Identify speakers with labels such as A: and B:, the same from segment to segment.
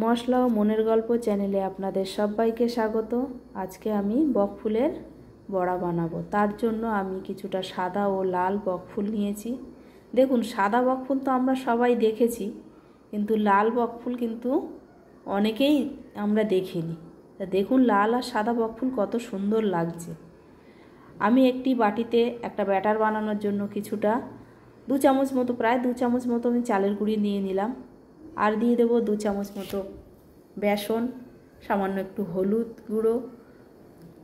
A: মশলা ও মনের গল্প চ্যানেলে আপনাদের সবাইকে স্বাগত। আজকে আমি বকফুলের বড়া বানাবো। তার জন্য আমি কিছুটা সাদা ও লাল বকফুল নিয়েছি। দেখুন, সাদা বকফুল তো আমরা সবাই দেখেছি, কিন্তু লাল বকফুল কিন্তু অনেকেই আমরা দেখিনি। তা দেখুন, লাল আর সাদা বকফুল কত সুন্দর লাগছে। আমি একটি বাটিতে একটা ব্যাটার বানানোর জন্য কিছুটা প্রায় 2 চামচ মতো আমি চালের গুঁড়ি নিয়ে নিলাম। আর দিয়ে দেবো 2 চামচ মতো বেসন, সামান্য একটু হলুদ গুঁড়ো,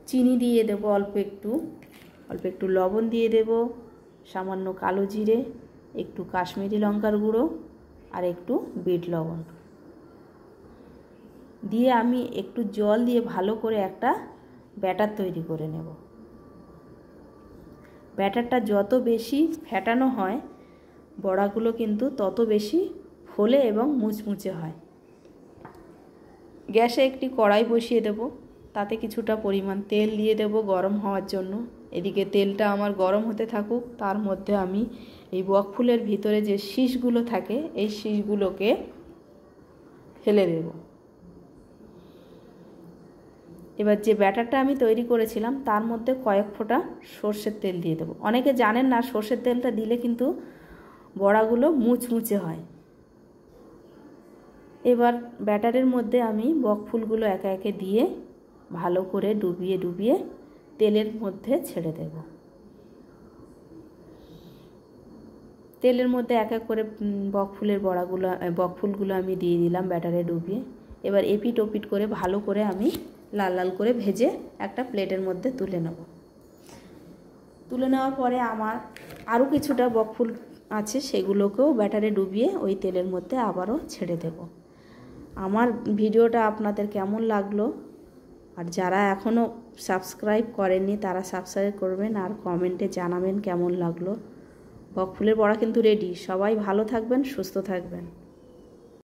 A: চিনি দিয়ে দেবো অল্প একটু লবণ দিয়ে দেব, সামান্য কালো জিরে, একটু কাশ্মীরি লঙ্কার গুঁড়ো আর একটু বিট লবণ দিয়ে আমি একটু জল দিয়ে ভালো করে একটা ব্যাটার তৈরি করে নেব। ব্যাটারটা যত বেশি ফেটানো হয় বড়াগুলো কিন্তু তত বেশি ফোলে এবং মুচমুচে হয়। গ্যাসে একটি কড়াই বসিয়ে দেব, তাতে কিছুটা পরিমাণ তেল দিয়ে দেব গরম হওয়ার জন্য। এদিকে তেলটা আমার গরম হতে থাকুক, তার মধ্যে আমি এই বকফুলের ভিতরে যে শীষগুলো থাকে এই শীষগুলোকে ফেলে দেব। এবার যে ব্যাটারটা আমি তৈরি করেছিলাম তার মধ্যে কয়েক ফোঁটা সর্ষের তেল দিয়ে দেবো। অনেকে জানেন না, সর্ষের তেলটা দিলে কিন্তু বড়াগুলো মুচমুচে হয়। এবার ব্যাটারের মধ্যে আমি বকফুলগুলো একে একে দিয়ে ভালো করে ডুবিয়ে তেলের মধ্যে ছেড়ে দেব। তেলের মধ্যে এক এক করে বকফুলগুলো আমি দিয়ে দিলাম ব্যাটারে ডুবিয়ে। এবার এপিট ওপিট করে ভালো করে আমি লাল লাল করে ভেজে একটা প্লেটের মধ্যে তুলে নেব। তুলে নেওয়ার পরে আমার আরও কিছুটা বকফুল আছে, সেগুলোকেও ব্যাটারে ডুবিয়ে ওই তেলের মধ্যে আবারও ছেড়ে দেব। আমার ভিডিওটা আপনাদের কেমন লাগলো, আর যারা এখনও সাবস্ক্রাইব করেননি তারা সাবস্ক্রাইব করবেন আর কমেন্টে জানাবেন কেমন লাগলো। বকফুলের বড়া কিন্তু রেডি। সবাই ভালো থাকবেন, সুস্থ থাকবেন।